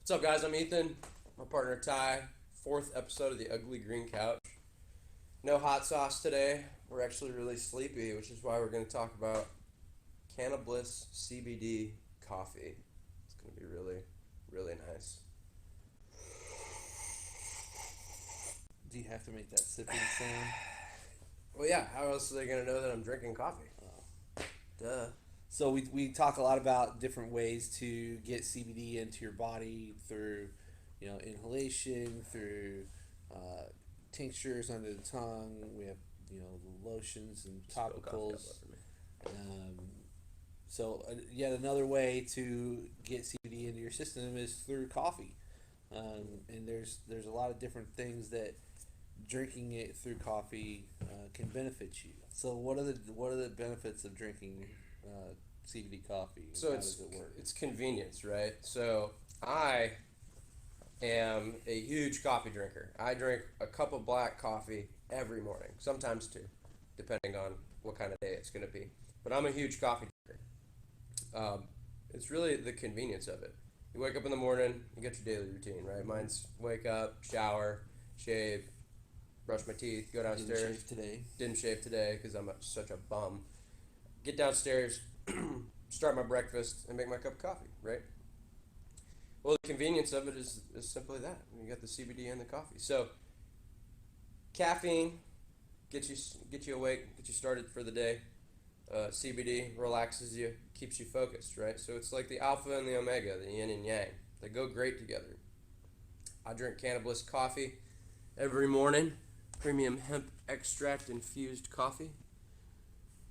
What's up, guys? I'm Ethan. My partner Ty. Fourth episode of the Ugly Green Couch. No hot sauce today. We're actually really sleepy, which is why we're going to talk about cannabis CBD coffee. It's going to be really, really nice. Do you have to make that sipping sound? Well, yeah. How else are they going to know that I'm drinking coffee? Duh. So we talk a lot about different ways to get CBD into your body through, inhalation, through tinctures under the tongue. We have, lotions and topicals. Yet another way to get CBD into your system is through coffee. And there's a lot of different things that drinking it through coffee can benefit you. So what are the benefits of drinking CBD coffee? So how does it work? it's convenience, right? So I am a huge coffee drinker. I drink a cup of black coffee every morning, sometimes two, depending on what kind of day it's going to be. But I'm a huge coffee drinker. It's really the convenience of it. You wake up in the morning, you get your daily routine, right? Mine's wake up, shower, shave, brush my teeth, go downstairs. Didn't shave today because I'm such a bum. Get downstairs, start my breakfast, and make my cup of coffee, right? Well, the convenience of it is simply that. You got the CBD and the coffee. So, caffeine gets you awake, gets you started for the day. CBD relaxes you, keeps you focused, right? So it's like the alpha and the omega, the yin and yang. They go great together. I drink cannabis coffee every morning. Premium hemp extract infused coffee.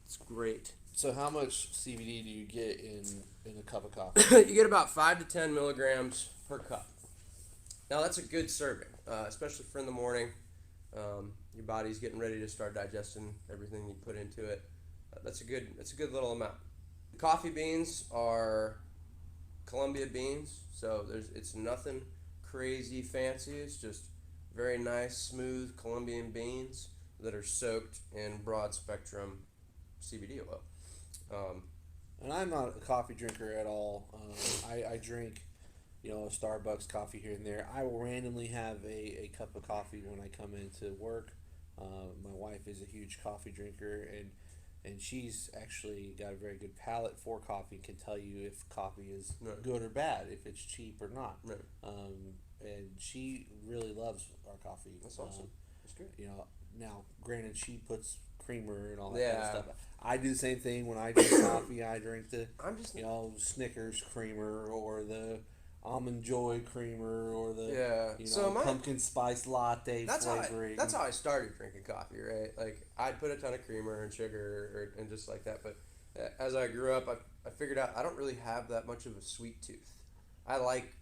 It's great. So how much CBD do you get in a cup of coffee? You get about 5 to 10 milligrams per cup. Now that's a good serving, especially for in the morning. Your body's getting ready to start digesting everything you put into it. That's a good little amount. The coffee beans are Colombia beans, so it's nothing crazy fancy. It's just very nice, smooth Colombian beans that are soaked in broad spectrum CBD oil. And I'm not a coffee drinker at all. I drink, a Starbucks coffee here and there. I will randomly have a cup of coffee when I come into work. My wife is a huge coffee drinker, and she's actually got a very good palate for coffee and can tell you if coffee is good or bad, if it's cheap or not. Right. And she really loves our coffee. That's awesome. That's good. Now, granted, she puts creamer and all that Yeah. kind of stuff. I do the same thing when I drink coffee. I drink the Snickers creamer or the Almond Joy creamer or the pumpkin spice latte flavoring. That's how I started drinking coffee, right? Like I'd put a ton of creamer and sugar and just like that. But as I grew up, I figured out I don't really have that much of a sweet tooth. I like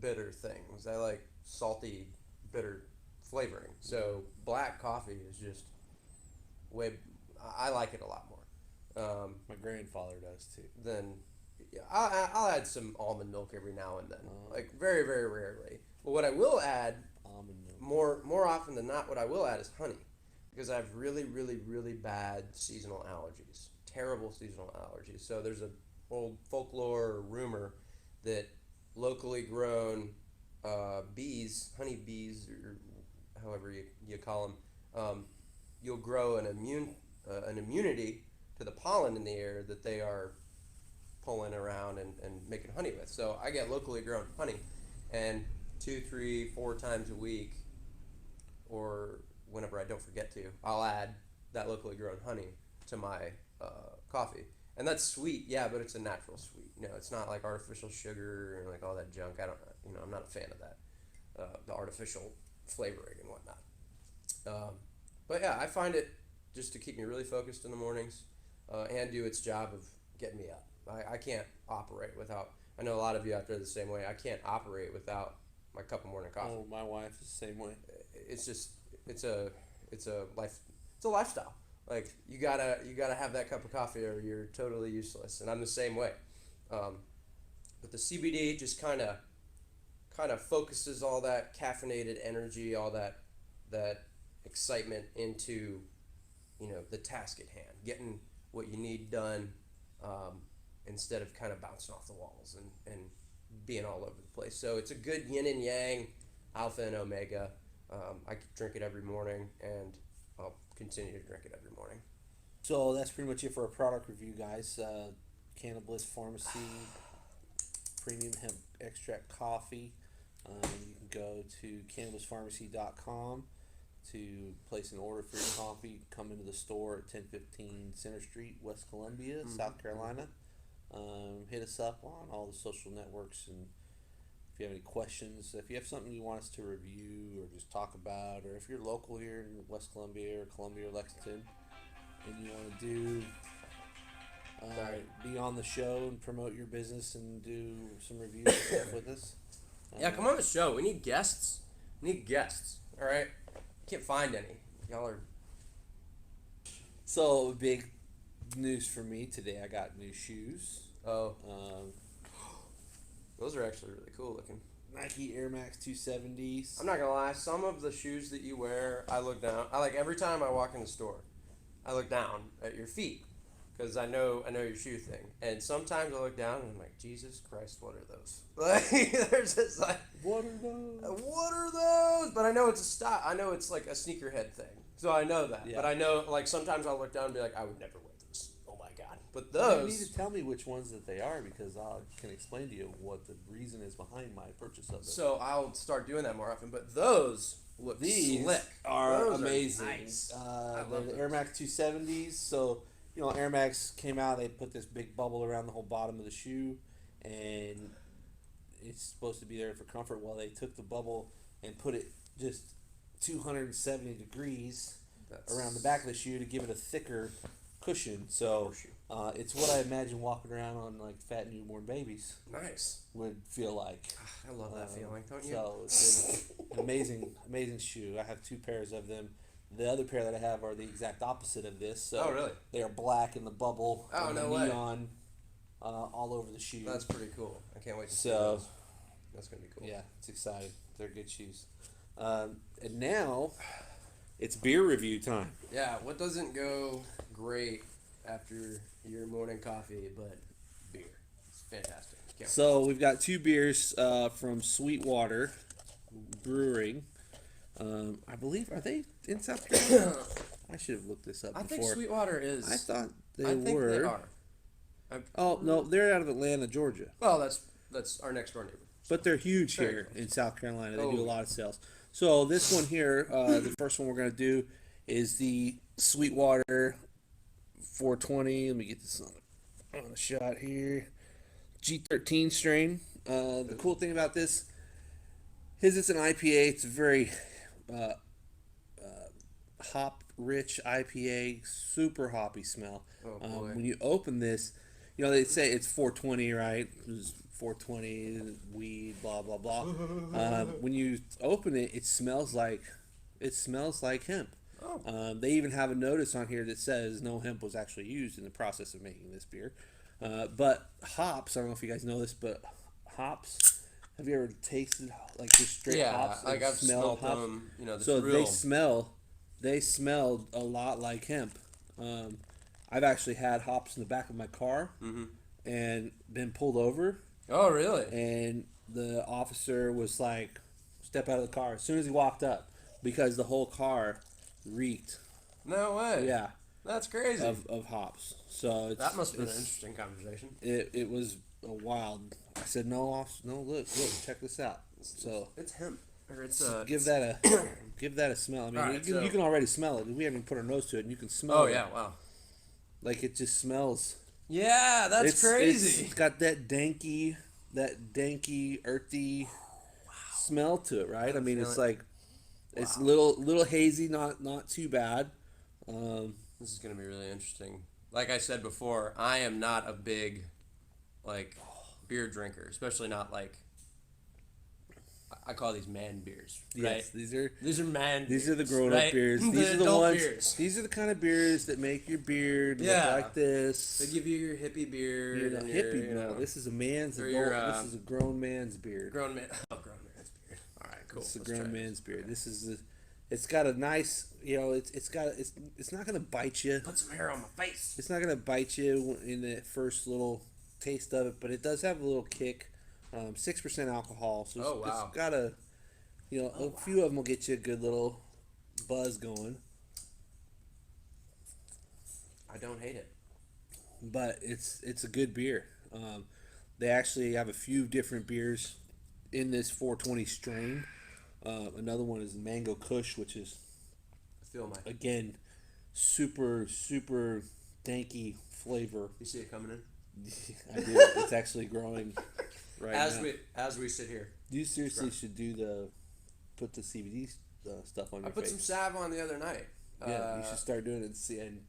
bitter things. I like salty, bitter flavoring. So black coffee is just I like it a lot more. My grandfather does too. Then I'll add some almond milk every now and then, like very, very rarely. But what I will add, Almond milk. more often than not, what I will add is honey, because I have really, really, really bad seasonal allergies, terrible seasonal allergies. So there's a old folklore or rumor that locally grown bees, honey bees, or however you call them, you'll grow an immunity to the pollen in the air that they are pulling around and making honey with. So I get locally grown honey, and 2, 3, 4 times a week, or whenever I don't forget to, I'll add that locally grown honey to my coffee. And that's sweet, yeah, but it's a natural sweet. It's not like artificial sugar and like all that junk. I'm not a fan of that, the artificial flavoring and whatnot. But yeah, I find it just to keep me really focused in the mornings and do its job of getting me up. I can't operate without. I know a lot of you out there are the same way. I can't operate without my cup of morning coffee. Oh, my wife is the same way. It's a lifestyle. Like you gotta have that cup of coffee or you're totally useless. And I'm the same way. But the CBD just kind of focuses all that caffeinated energy, all that excitement into the task at hand, getting what you need done, instead of kind of bouncing off the walls and being all over the place. So it's a good yin and yang, alpha and omega. I drink it every morning, and I'll continue to drink it every morning. So that's pretty much it for a product review, guys. Cannabis Pharmacy Premium Hemp Extract Coffee. You can go to cannabispharmacy.com to place an order for your coffee. Come into the store at 1015 Center Street, West Columbia, South Carolina. Hit us up on all the social networks, and if you have any questions, if you have something you want us to review or just talk about, or if you're local here in West Columbia or Columbia or Lexington and you want to do be on the show and promote your business and do some reviews and stuff with us. Yeah, come on the show. We need guests. All right. Can't find any. Y'all are. So big news for me today. I got new shoes. Oh. Those are actually really cool looking. Nike Air Max 270s. I'm not gonna lie. Some of the shoes that you wear, I look down. Every time I walk in the store, I look down at your feet because I know your shoe thing. And sometimes I look down and I'm like, Jesus Christ, what are those? Like, they're just like, What are those? what are those? But I know it's a style. I know it's like a sneakerhead thing. So I know that. Yeah. But I know, like, sometimes I'll look down and be like, I would never wear those. Oh my God. But You need those. to tell me which ones that they are, because I can explain to you what the reason is behind my purchase of it. So I'll start doing that more often. But those look These slick. are Those amazing. nice. They're the Air Max 270s. So, Air Max came out, they put this big bubble around the whole bottom of the shoe, and it's supposed to be there for comfort. Well, they took the bubble and put it just 270 degrees around the back of the shoe to give it a thicker cushion. So it's what I imagine walking around on like fat newborn babies Nice. would feel like. I love that feeling, don't you? So it's an amazing shoe. I have 2 pairs of them. The other pair that I have are the exact opposite of this. So Oh, really? they are black in the bubble. Oh, and no the way. neon all over the shoe. That's pretty cool. I can't wait to see So, those. That's going to be cool. yeah, it's exciting. They're good shoes. And now it's beer review time. Yeah, what doesn't go great after your morning coffee but beer? It's fantastic. Can't So we've got 2 beers from Sweetwater Brewing. I believe, are they in South Carolina? I should have looked this up I before. think Sweetwater is. I thought they I think were. they are. Oh no, they're out of Atlanta, Georgia. Well, that's our next door neighbor. But they're huge Very here close. in South Carolina. They Oh, do a yeah. lot of sales. So this one here, the first one we're going to do is the Sweetwater 420. Let me get this on a shot here. G13 strain. The cool thing about this is it's an IPA. It's a very hop-rich IPA, super hoppy smell. Oh, boy. When you open this, they say it's 420, right? It's 420 weed, blah blah blah. When you open it, it smells like hemp. Oh. They even have a notice on here that says no hemp was actually used in the process of making this beer. But hops, I don't know if you guys know this, but hops. Have you ever tasted like just straight hops? like and I've smelled smelled them. This So real. they smelled a lot like hemp. I've actually had hops in the back of my car and been pulled over, Oh, really? and the officer was like, "Step out of the car" as soon as he walked up, because the whole car reeked. No way. Yeah, That's crazy. of hops. So That must have been an it's- interesting conversation. It was a wild. I said, "No, officer, no, look, check this out." So It's hemp. Or it's give that a smell. I mean, Alright, you can already smell it. We haven't even put our nose to it, and you can smell Oh it. yeah, wow. Like it just smells. Yeah, that's crazy. It's got that danky, earthy smell to it, right? I mean, feel it's it. like it's little hazy, not too bad. This is gonna be really interesting. Like I said before, I am not a big beer drinker, especially not I call these man beers, right? Yes, these are man. the beers, grown-up right? beers. These The are the adult ones. beers. These are the kind of beers that make your beard Yeah. look like this. They give you your hippie beard. You're the and hippie. your, No, this is a man's or adult. your, This is a grown man's beard. grown man. Oh, grown man's beard. All right, cool. It's a Let's grown try man's this. beard. Okay. This is it's got a nice, it's not gonna bite you. Put some hair on my face. It's not gonna bite you in the first little taste of it, but it does have a little kick 6% alcohol. So Oh, wow. it's got a, Oh, a few of them will get you a good little buzz going. I don't hate it. But it's a good beer. They actually have a few different beers in this 420 strain. Another one is Mango Kush, which is I feel my. again super danky flavor. You see it coming in I do. It's actually growing right as now. we sit here. You seriously should put the CBD stuff on I your put face. some salve on the other night. Yeah, you should start doing it and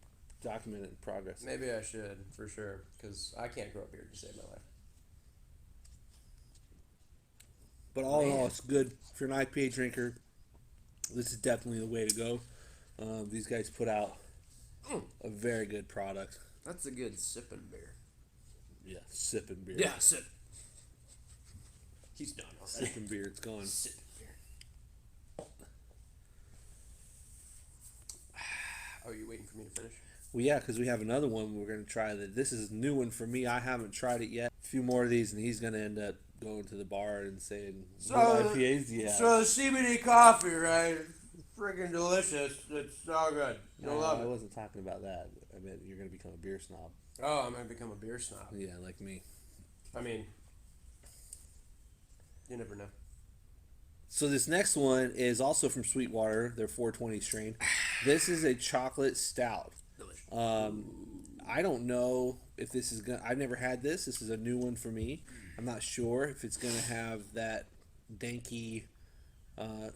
document it in progress. Maybe I should for sure because I can't grow a beard to save my life. But all in all, Man. it's good. If you're an IPA drinker, this is definitely the way to go. These guys put out a very good product. That's a good sipping beer. Yeah, sipping beer. Yeah, sip. He's done already. Sipping beer. It's gone. Sipping beer. Oh, are you waiting for me to finish? Well, yeah, because we have another one we're going to try. This is a new one for me. I haven't tried it yet. A few more of these, and he's going to end up going to the bar and saying, "What IPAs do you have?" So the CBD coffee, right? Freaking delicious. It's so good. You'll No, love I it. wasn't talking about that. I meant you're going to become a beer snob. Oh, I'm gonna become a beer snob. Yeah, like me. I mean, you never know. So this next one is also from Sweetwater, their 420 strain. This is a chocolate stout. Delicious. I don't know if this is gonna. I've never had this. This is a new one for me. I'm not sure if it's gonna have that danky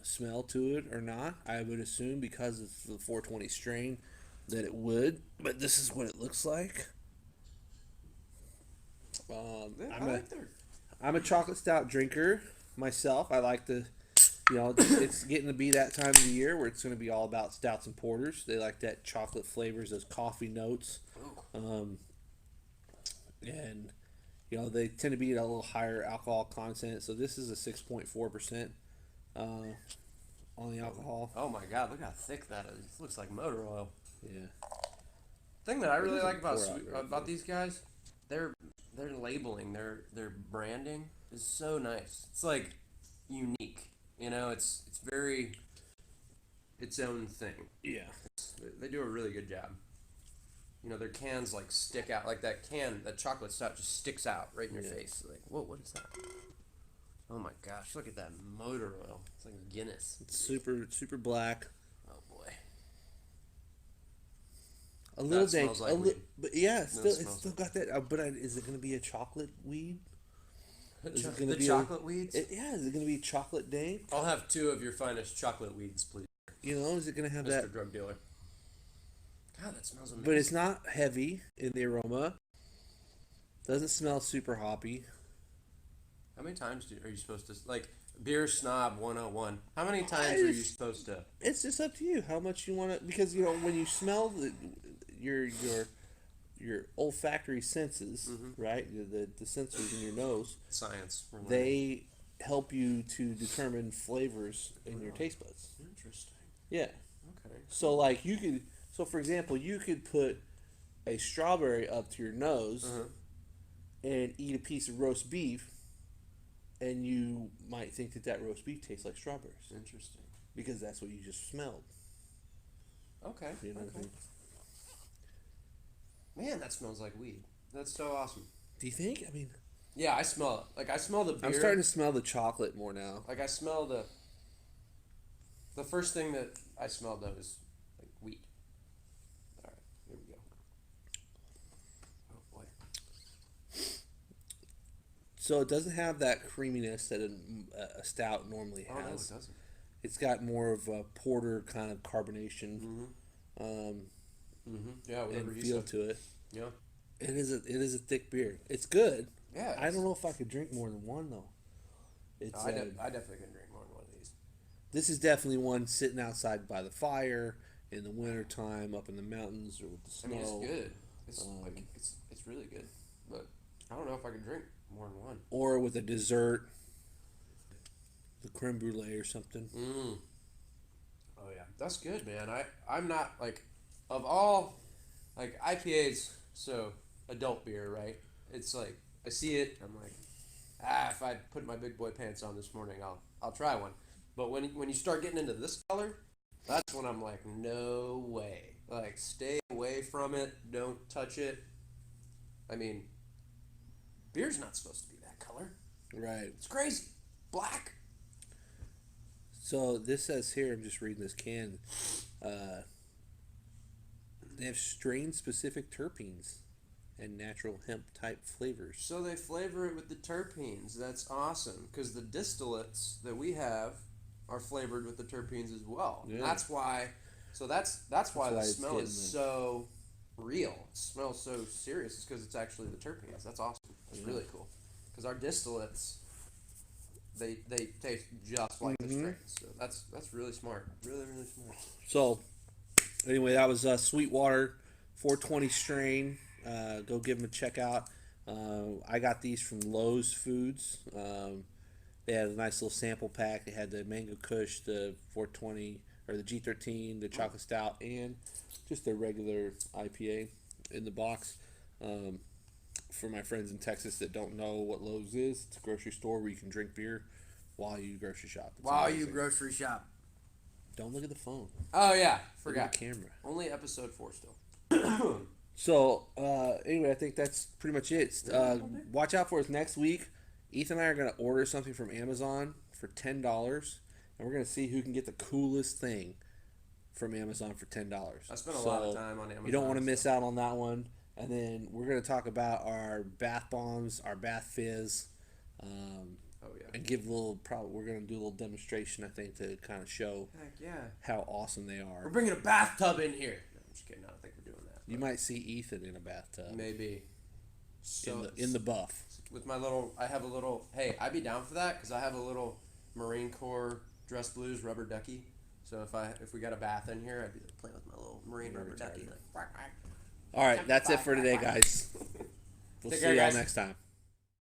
smell to it or not. I would assume because it's the 420 strain that it would. But this is what it looks like. Yeah, I'm a chocolate stout drinker myself. I like to, it's getting to be that time of the year where it's going to be all about stouts and porters. They like that chocolate flavors, those coffee notes, and they tend to be at a little higher alcohol content. So this is a 6.4% on the alcohol. Oh my God! Look how thick that is. It looks like motor oil. Yeah. Thing that I really doesn't like about pour out very about good. these guys, their labeling, their branding is so nice. It's like unique. It's very its own thing. Yeah. They do a really good job. Their cans like stick out like that chocolate stout just sticks out right in your face. Like, what is that? Oh my gosh! Look at that motor oil. It's like Guinness. It's super black. Oh boy. A little That dank, smells like weed. but yeah, That it's smells still got that. But is it going to be a chocolate weed? Is it going to The be chocolate weeds? Yeah, is it going to be chocolate dank? I'll have 2 of your finest chocolate weeds, please, Is it going to have Mr. that? Drug Dealer. God, that smells amazing. But it's not heavy in the aroma. Doesn't smell super hoppy. How many times are you supposed to, like, Beer Snob 101, how many times are you supposed to? It's just up to you how much you want to, because when you smell your olfactory senses, right? The sensors in your nose, Science. they help you to determine flavors in your taste buds. Interesting. Yeah. Okay. So like for example, you could put a strawberry up to your nose and eat a piece of roast beef, and you might think that roast beef tastes like strawberries Interesting. because that's what you just smelled. Okay. You know what I Okay. mean? Man, that smells like weed. That's so awesome. Do you think? I mean, Yeah, I smell it. Like, I smell the beer. I'm starting to smell the chocolate more now. Like, I smell the first thing that I smelled, though, is, like, weed. All right, here we go. Oh, boy. So it doesn't have that creaminess that a stout normally Oh, no, it has. doesn't. It's got more of a porter kind of carbonation Yeah, whatever and you feel said. to it. Yeah. It is a thick beer. It's good. Yeah. I don't know if I could drink more than one though. It's I definitely can drink more than one of these. this is definitely one sitting outside by the fire in the winter time, up in the mountains or with the I snow. mean, it's good. It's it's really good, but I don't know if I could drink more than one. Or with a dessert, the creme brulee or something. Oh yeah, that's good, man. I'm not like of all like IPAs. So adult beer, right? It's like I see it, I'm like if I put my big boy pants on this morning, I'll try one. But when you start getting into this color, that's when I'm like, no way. Like, stay away from it. Don't touch it. I mean, beer's not supposed to be that color. Right. It's crazy. Black. So this says here, I'm just reading this can. They have strain-specific terpenes and natural hemp-type flavors. So they flavor it with the terpenes. That's awesome because the distillates that we have are flavored with the terpenes as well. Yeah. That's why. So that's why the it's smell is getting so real. It smells so serious. It's because it's actually the terpenes. That's awesome. That's really cool. Because our distillates, they taste just like the strains. So that's really smart. Really smart. So, anyway, that was Sweetwater 420 strain. Go give them a check out. I got these from Lowe's Foods. They had a nice little sample pack. They had the Mango Kush, the 420, or the G13, the Chocolate Stout, and just their regular IPA in the box. For my friends in Texas that don't know what Lowe's is, it's a grocery store where you can drink beer while you grocery shop. It's While amazing. you grocery shop. Don't look at the phone. Oh yeah, Look forgot. at the camera. Only episode 4 still. So, anyway, I think that's pretty much it. Watch out for us next week. Ethan and I are going to order something from Amazon for $10, and we're going to see who can get the coolest thing from Amazon for $10. I spent a lot of time on Amazon. You don't want to miss out on that one. And then we're going to talk about our bath bombs, our bath fizz, and give a little. We're going to do a little demonstration, I think, to kind of show how awesome they are. We're bringing a bathtub in here. No, I'm just kidding. I don't think we're doing that. You might see Ethan in a bathtub. Maybe. So in the buff. With my little, I have a little. Hey, I'd be down for that because I have a little Marine Corps dress blues rubber ducky. So if we got a bath in here, I'd be like playing with my little Marine rubber ducky. Like, All right, that's it for today, guys. We'll see y'all next time.